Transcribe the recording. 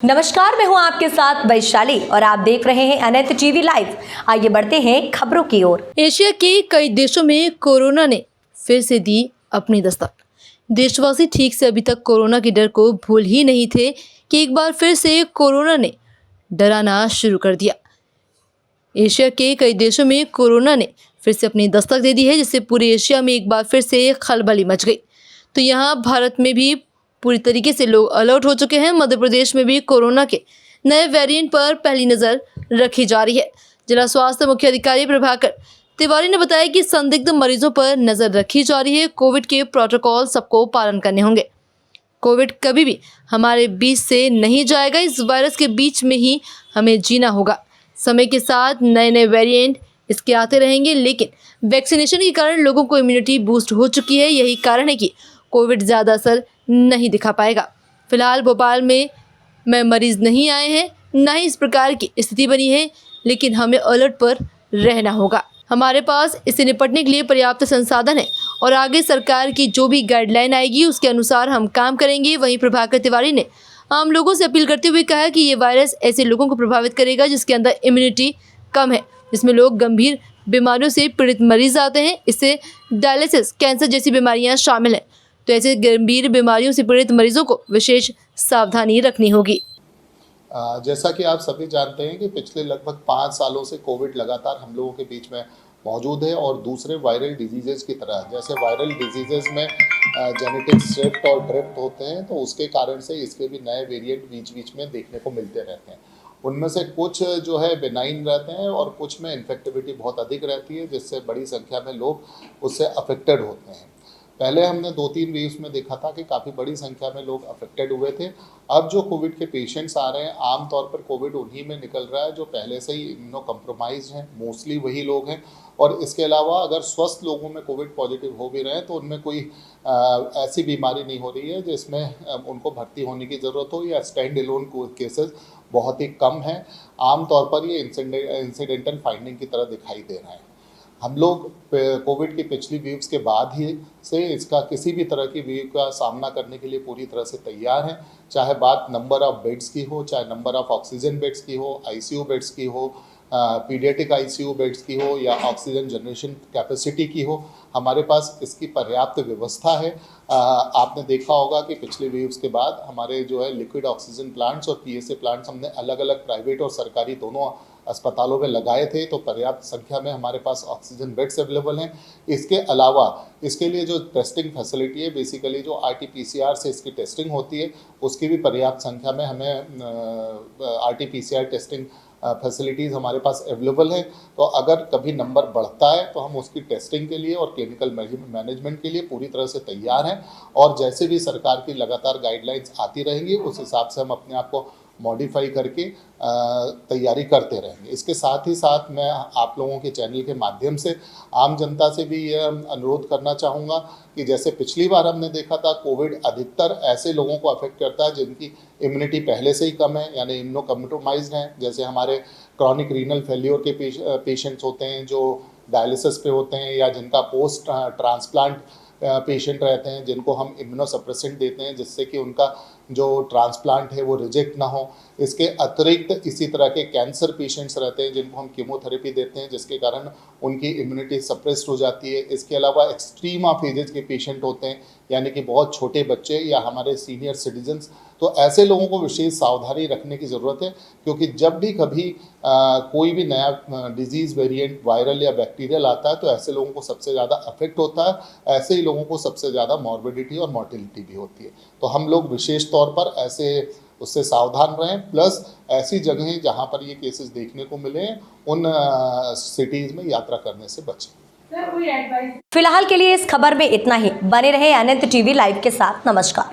नमस्कार, मैं हूं आपके साथ वैशाली और आप देख रहे हैं अनंत टीवी लाइव। आइए बढ़ते हैं खबरों की ओर। एशिया के कई देशों में कोरोना ने फिर से दी अपनी दस्तक। देशवासी ठीक से अभी तक कोरोना के डर को भूल ही नहीं थे कि एक बार फिर से कोरोना ने डराना शुरू कर दिया। एशिया के कई देशों में कोरोना ने फिर से अपनी दस्तक दे दी है, जिससे पूरे एशिया में एक बार फिर से खलबली मच गई। तो यहाँ भारत में भी पूरी तरीके से लोग अलर्ट हो चुके हैं। मध्य प्रदेश में भी कोरोना के नए वेरिएंट पर पहली नज़र रखी जा रही है। जिला स्वास्थ्य मुख्य अधिकारी प्रभाकर तिवारी ने बताया कि संदिग्ध मरीजों पर नज़र रखी जा रही है। कोविड के प्रोटोकॉल सबको पालन करने होंगे। कोविड कभी भी हमारे बीच से नहीं जाएगा। इस वायरस के बीच में ही हमें जीना होगा। समय के साथ नए नए वेरिएंट इसके आते रहेंगे, लेकिन वैक्सीनेशन के कारण लोगों को इम्यूनिटी बूस्ट हो चुकी है। यही कारण है कि कोविड ज़्यादा असर नहीं दिखा पाएगा। फिलहाल भोपाल में मरीज नहीं आए हैं, ना ही इस प्रकार की स्थिति बनी है, लेकिन हमें अलर्ट पर रहना होगा। हमारे पास इससे निपटने के लिए पर्याप्त संसाधन है और आगे सरकार की जो भी गाइडलाइन आएगी उसके अनुसार हम काम करेंगे। वहीं प्रभाकर तिवारी ने आम लोगों से अपील करते हुए कहा कि ये वायरस ऐसे लोगों को प्रभावित करेगा जिसके अंदर इम्यूनिटी कम है, जिसमें लोग गंभीर बीमारियों से पीड़ित मरीज आते हैं। इससे डायलिसिस, कैंसर जैसी बीमारियां शामिल हैं। तो ऐसे गंभीर बीमारियों से पीड़ित मरीजों को विशेष सावधानी रखनी होगी। जैसा कि आप सभी जानते हैं कि पिछले लगभग 5 सालों से कोविड लगातार हम लोगों के बीच में मौजूद है और दूसरे वायरल डिजीज़ेज़ की तरह, जैसे वायरल डिजीज़ेज़ में जेनेटिक शिफ्ट और ड्रिफ्ट होते हैं, तो उसके कारण से इसके भी नए वेरिएंट बीच बीच में देखने को मिलते रहते हैं। उनमें से कुछ जो है बेनाइन रहते हैं और कुछ में इन्फेक्टिविटी बहुत अधिक रहती है, जिससे बड़ी संख्या में लोग उससे अफेक्टेड होते हैं। पहले हमने 2-3 वेव्स में देखा था कि काफ़ी बड़ी संख्या में लोग अफेक्टेड हुए थे। अब जो कोविड के पेशेंट्स आ रहे हैं, आमतौर पर कोविड उन्हीं में निकल रहा है जो पहले से ही इम्यूनो कम्प्रोमाइज़ हैं, मोस्टली वही लोग हैं। और इसके अलावा अगर स्वस्थ लोगों में कोविड पॉजिटिव हो भी रहे हैं तो उनमें कोई ऐसी बीमारी नहीं हो रही है जिसमें उनको भर्ती होने की ज़रूरत हो, या स्टैंड एलोन केसेस बहुत ही कम हैं। आमतौर पर ये इंसिडेंटल फाइंडिंग की तरह दिखाई दे रहे हैं। हम लोग कोविड की पिछली वेव्स के बाद ही से इसका किसी भी तरह की वेव का सामना करने के लिए पूरी तरह से तैयार हैं। चाहे बात नंबर ऑफ़ बेड्स की हो, चाहे नंबर ऑफ़ ऑक्सीजन बेड्स की हो, आईसीयू बेड्स की हो, पीडियाट्रिक आईसीयू बेड्स की हो, या ऑक्सीजन जनरेशन कैपेसिटी की हो, हमारे पास इसकी पर्याप्त व्यवस्था है। आपने देखा होगा कि पिछले वेव्स के बाद हमारे जो है लिक्विड ऑक्सीजन प्लांट्स और पीएसए प्लांट्स हमने अलग अलग प्राइवेट और सरकारी दोनों अस्पतालों में लगाए थे, तो पर्याप्त संख्या में हमारे पास ऑक्सीजन बेड्स अवेलेबल हैं। इसके अलावा इसके लिए जो टेस्टिंग फैसिलिटी है, बेसिकली जो आरटी-पीसीआर से इसकी टेस्टिंग होती है, उसकी भी पर्याप्त संख्या में हमें आरटी-पीसीआर टेस्टिंग फैसिलिटीज़ हमारे पास अवेलेबल है। तो अगर कभी नंबर बढ़ता है तो हम उसकी टेस्टिंग के लिए और क्लिनिकल मैनेजमेंट के लिए पूरी तरह से तैयार हैं। और जैसे भी सरकार की लगातार गाइडलाइंस आती रहेंगी, उस हिसाब से हम अपने आप को मॉडिफाई करके तैयारी करते रहेंगे। इसके साथ ही साथ मैं आप लोगों के चैनल के माध्यम से आम जनता से भी यह अनुरोध करना चाहूँगा कि जैसे पिछली बार हमने देखा था, कोविड अधिकतर ऐसे लोगों को अफेक्ट करता है जिनकी इम्यूनिटी पहले से ही कम है, यानी इम्यूनो कम्प्रोमाइज्ड हैं। जैसे हमारे क्रॉनिक रीनल फेल्योर के पेशेंट्स होते हैं जो डायलिसिस पे होते हैं, या जिनका पोस्ट ट्रांसप्लांट पेशेंट रहते हैं, जिनको हम इम्यूनोसप्रेसेंट देते हैं जिससे कि उनका जो ट्रांसप्लांट है वो रिजेक्ट ना हो। इसके अतिरिक्त इसी तरह के कैंसर पेशेंट्स रहते हैं जिनको हम कीमोथेरेपी देते हैं, जिसके कारण उनकी इम्यूनिटी सप्रेस्ड हो जाती है। इसके अलावा एक्सट्रीम ऑफ एजेस के पेशेंट होते हैं, यानी कि बहुत छोटे बच्चे या हमारे सीनियर सिटीजन्स। तो ऐसे लोगों को विशेष सावधानी रखने की ज़रूरत है, क्योंकि जब भी कभी कोई भी नया डिजीज़ वेरिएंट वायरल या बैक्टीरियल आता है तो ऐसे लोगों को सबसे ज़्यादा अफेक्ट होता है। ऐसे ही लोगों को सबसे ज़्यादा मॉर्बिडिटी और मोर्टिलिटी भी होती है। तो हम लोग विशेष तौर पर ऐसे उससे सावधान रहें, प्लस ऐसी जगहें जहाँ पर ये केसेस देखने को मिले उन सिटीज़ में यात्रा करने से बचें। फिलहाल के लिए इस खबर में इतना ही। बने रहे अनंत टीवी लाइव के साथ। नमस्कार।